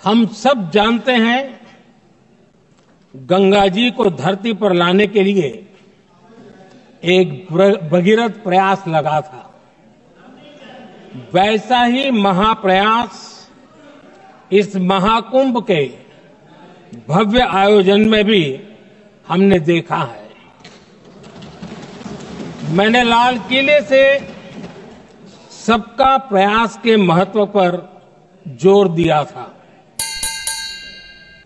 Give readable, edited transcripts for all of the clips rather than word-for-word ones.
हम सब जानते हैं गंगा जी को धरती पर लाने के लिए एक भगीरथ प्रयास लगा था। वैसा ही महाप्रयास इस महाकुंभ के भव्य आयोजन में भी हमने देखा है। मैंने लाल किले से सबका प्रयास के महत्व पर जोर दिया था।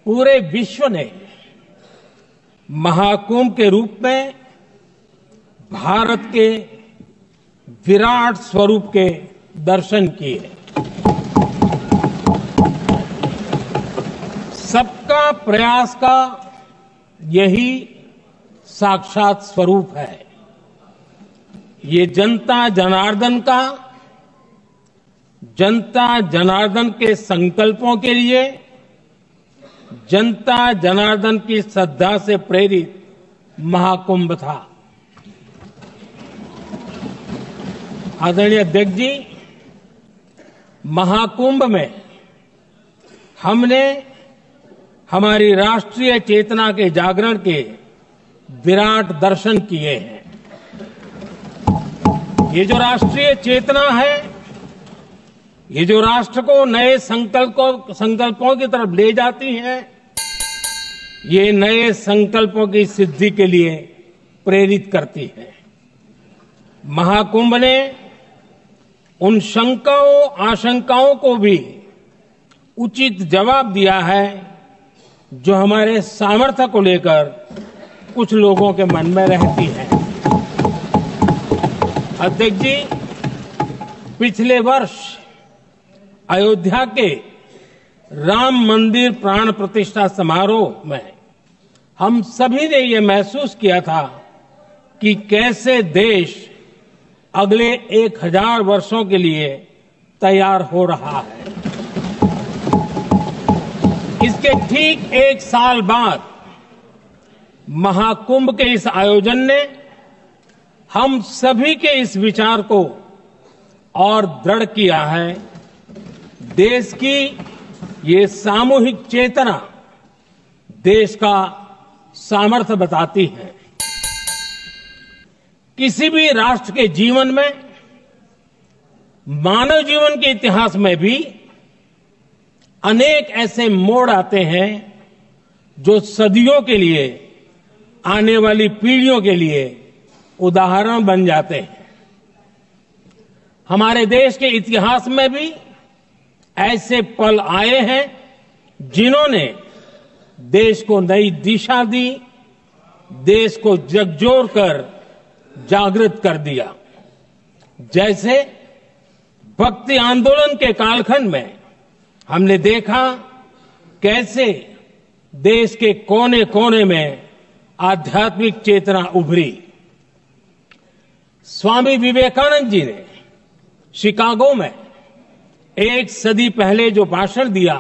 पूरे विश्व ने महाकुंभ के रूप में भारत के विराट स्वरूप के दर्शन किए। सबका प्रयास का यही साक्षात स्वरूप है। ये जनता जनार्दन के संकल्पों के लिए, जनता जनार्दन की श्रद्धा से प्रेरित महाकुंभ था। आदरणीय अध्यक्ष जी, महाकुंभ में हमने हमारी राष्ट्रीय चेतना के जागरण के विराट दर्शन किए हैं। ये जो राष्ट्रीय चेतना है, ये जो राष्ट्र को नए संकल्पों की तरफ ले जाती है, ये नए संकल्पों की सिद्धि के लिए प्रेरित करती है। महाकुंभ ने उन शंकाओं आशंकाओं को भी उचित जवाब दिया है जो हमारे सामर्थ्य को लेकर कुछ लोगों के मन में रहती है। अध्यक्ष जी, पिछले वर्ष अयोध्या के राम मंदिर प्राण प्रतिष्ठा समारोह में हम सभी ने ये महसूस किया था कि कैसे देश अगले 1000 वर्षों के लिए तैयार हो रहा है। इसके ठीक 1 साल बाद महाकुंभ के इस आयोजन ने हम सभी के इस विचार को और दृढ़ किया है। देश की ये सामूहिक चेतना देश का सामर्थ्य बताती है। किसी भी राष्ट्र के जीवन में, मानव जीवन के इतिहास में भी अनेक ऐसे मोड़ आते हैं जो सदियों के लिए, आने वाली पीढ़ियों के लिए उदाहरण बन जाते हैं। हमारे देश के इतिहास में भी ऐसे पल आए हैं जिन्होंने देश को नई दिशा दी, देश को झकझोर कर जागृत कर दिया। जैसे भक्ति आंदोलन के कालखंड में हमने देखा कैसे देश के कोने कोने में आध्यात्मिक चेतना उभरी। स्वामी विवेकानंद जी ने शिकागो में 1 सदी पहले जो भाषण दिया,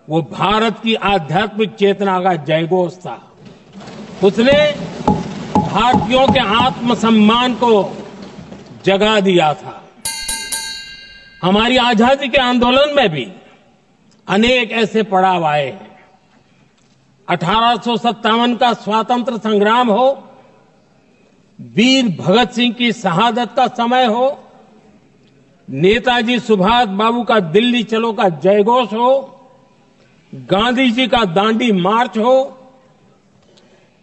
वो भारत की आध्यात्मिक चेतना का जयघोष था। उसने भारतीयों के आत्मसम्मान को जगा दिया था। हमारी आजादी के आंदोलन में भी अनेक ऐसे पड़ाव आए हैं। 1857 का स्वातंत्र संग्राम हो, वीर भगत सिंह की शहादत का समय हो, नेताजी सुभाष बाबू का दिल्ली चलो का जयघोष हो, गांधी जी का दांडी मार्च हो,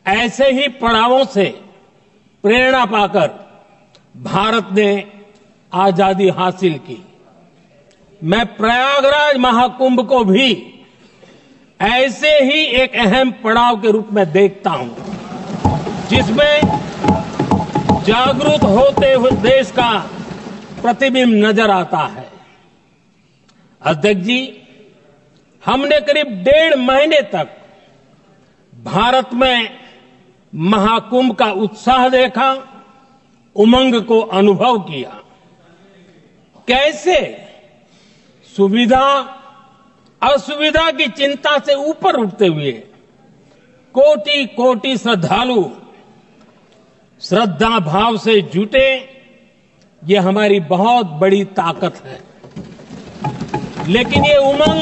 ऐसे ही पड़ावों से प्रेरणा पाकर भारत ने आजादी हासिल की। मैं प्रयागराज महाकुंभ को भी ऐसे ही एक अहम पड़ाव के रूप में देखता हूं, जिसमें जागरूक होते हुए देश का प्रतिबिंब नजर आता है। अध्यक्ष जी, हमने करीब 1.5 महीने तक भारत में महाकुंभ का उत्साह देखा, उमंग को अनुभव किया। कैसे सुविधा असुविधा की चिंता से ऊपर उठते हुए कोटि कोटि श्रद्धालु श्रद्धा भाव से जुटे, ये हमारी बहुत बड़ी ताकत है। लेकिन ये उमंग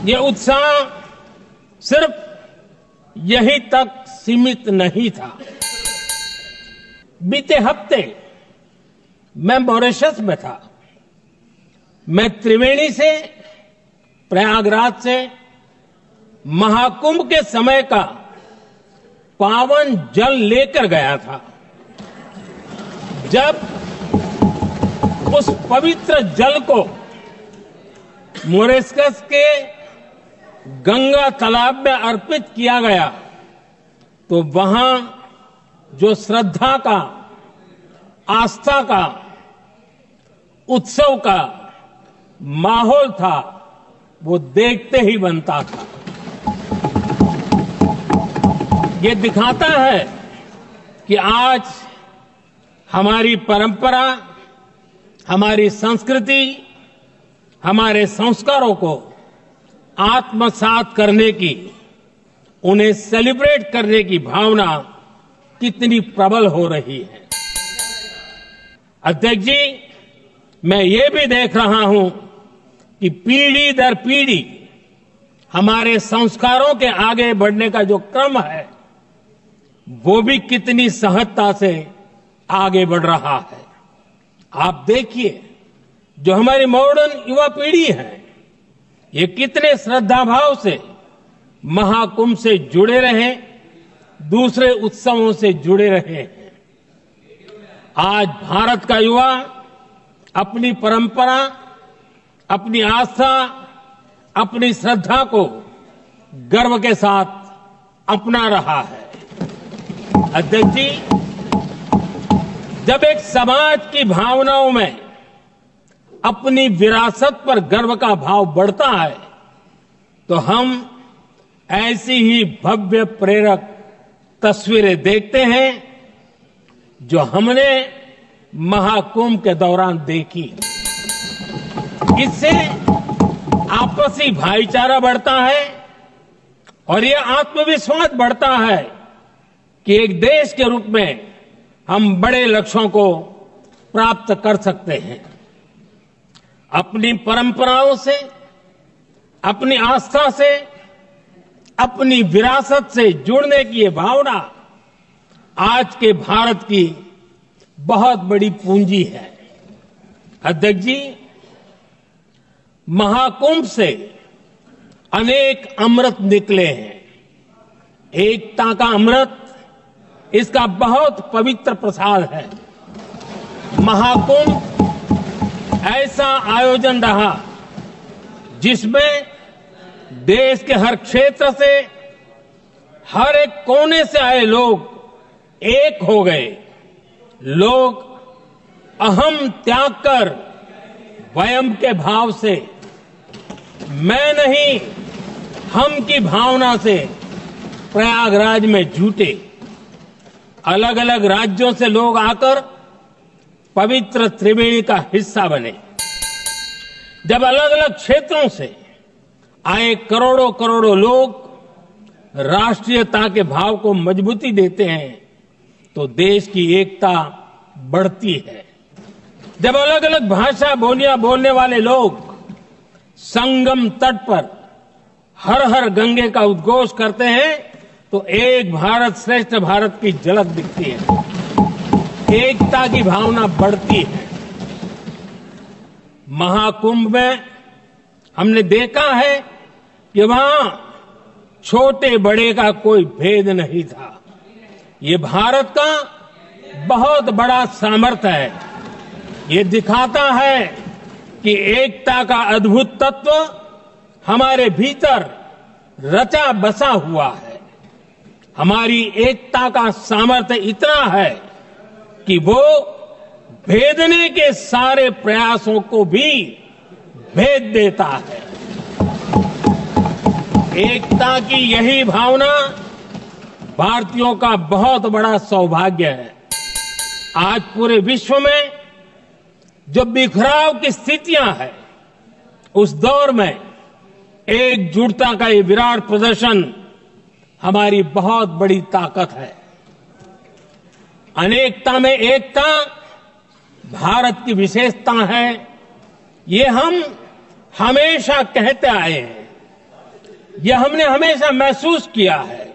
ये उत्साह सिर्फ यहीं तक सीमित नहीं था। बीते हफ्ते मैं मॉरिशस में था। मैं त्रिवेणी से, प्रयागराज से महाकुंभ के समय का पावन जल लेकर गया था। जब उस पवित्र जल को मॉरिशस के गंगा तालाब में अर्पित किया गया तो वहां जो श्रद्धा का, आस्था का, उत्सव का माहौल था वो देखते ही बनता था। ये दिखाता है कि आज हमारी परंपरा, हमारी संस्कृति, हमारे संस्कारों को आत्मसात करने की, उन्हें सेलिब्रेट करने की भावना कितनी प्रबल हो रही है। अध्यक्ष जी, मैं ये भी देख रहा हूं कि पीढ़ी दर पीढ़ी हमारे संस्कारों के आगे बढ़ने का जो क्रम है वो भी कितनी सहजता से आगे बढ़ रहा है। आप देखिए, जो हमारी मॉडर्न युवा पीढ़ी है ये कितने श्रद्धा भाव से महाकुंभ से जुड़े रहे, दूसरे उत्सवों से जुड़े रहे हैं। आज भारत का युवा अपनी परंपरा, अपनी आस्था, अपनी श्रद्धा को गर्व के साथ अपना रहा है। अध्यक्ष जी, जब एक समाज की भावनाओं में अपनी विरासत पर गर्व का भाव बढ़ता है तो हम ऐसी ही भव्य प्रेरक तस्वीरें देखते हैं जो हमने महाकुंभ के दौरान देखी। इससे आपसी भाईचारा बढ़ता है और ये आत्मविश्वास बढ़ता है कि एक देश के रूप में हम बड़े लक्ष्यों को प्राप्त कर सकते हैं। अपनी परंपराओं से, अपनी आस्था से, अपनी विरासत से जुड़ने की ये भावना आज के भारत की बहुत बड़ी पूंजी है। अध्यक्ष जी, महाकुंभ से अनेक अमृत निकले हैं। एकता का अमृत इसका बहुत पवित्र प्रसाद है। महाकुंभ ऐसा आयोजन रहा जिसमें देश के हर क्षेत्र से, हर एक कोने से आए लोग एक हो गए। लोग अहम त्याग कर वयम के भाव से, मैं नहीं हम की भावना से प्रयागराज में जुटे। अलग अलग राज्यों से लोग आकर पवित्र त्रिवेणी का हिस्सा बने। जब अलग अलग क्षेत्रों से आए करोड़ों करोड़ों लोग राष्ट्रीयता के भाव को मजबूती देते हैं तो देश की एकता बढ़ती है। जब अलग अलग भाषा बोलियां बोलने वाले लोग संगम तट पर हर हर गंगे का उद्घोष करते हैं तो एक भारत श्रेष्ठ भारत की झलक दिखती है। एकता की भावना बढ़ती है। महाकुंभ में हमने देखा है कि वहां छोटे बड़े का कोई भेद नहीं था। ये भारत का बहुत बड़ा सामर्थ्य है। ये दिखाता है कि एकता का अद्भुत तत्व हमारे भीतर रचा बसा हुआ है। हमारी एकता का सामर्थ्य इतना है कि वो भेदने के सारे प्रयासों को भी भेद देता है। एकता की यही भावना भारतीयों का बहुत बड़ा सौभाग्य है। आज पूरे विश्व में जो बिखराव की स्थितियां हैं, उस दौर में एकजुटता का ये विराट प्रदर्शन हमारी बहुत बड़ी ताकत है। अनेकता में एकता भारत की विशेषता है। ये हम हमेशा कहते आए हैं। यह हमने हमेशा महसूस किया है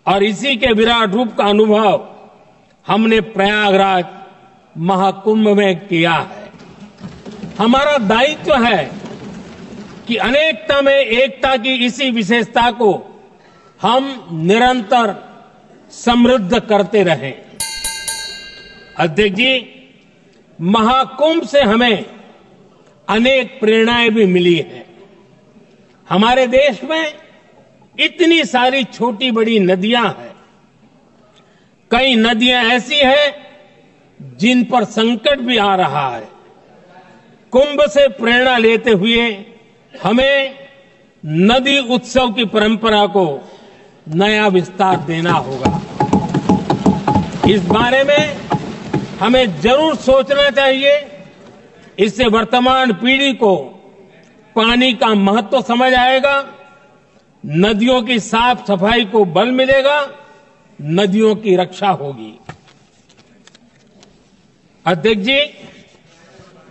और इसी के विराट रूप का अनुभव हमने प्रयागराज महाकुंभ में किया है। हमारा दायित्व है कि अनेकता में एकता की इसी विशेषता को हम निरंतर समृद्ध करते रहें। अध्यक्ष जी, महाकुंभ से हमें अनेक प्रेरणाएं भी मिली हैं। हमारे देश में इतनी सारी छोटी बड़ी नदियां हैं। कई नदियां ऐसी हैं जिन पर संकट भी आ रहा है। कुंभ से प्रेरणा लेते हुए हमें नदी उत्सव की परंपरा को नया विस्तार देना होगा। इस बारे में हमें जरूर सोचना चाहिए। इससे वर्तमान पीढ़ी को पानी का महत्व समझ आएगा, नदियों की साफ सफाई को बल मिलेगा, नदियों की रक्षा होगी। अध्यक्ष जी,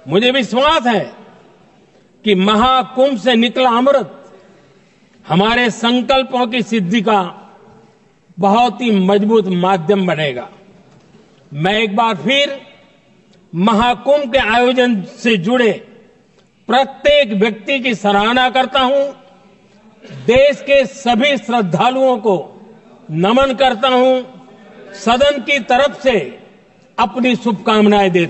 मुझे विश्वास है कि महाकुंभ से निकला अमृत हमारे संकल्पों की सिद्धि का बहुत ही मजबूत माध्यम बनेगा। मैं एक बार फिर महाकुंभ के आयोजन से जुड़े प्रत्येक व्यक्ति की सराहना करता हूं। देश के सभी श्रद्धालुओं को नमन करता हूं। सदन की तरफ से अपनी शुभकामनाएं देता हूं।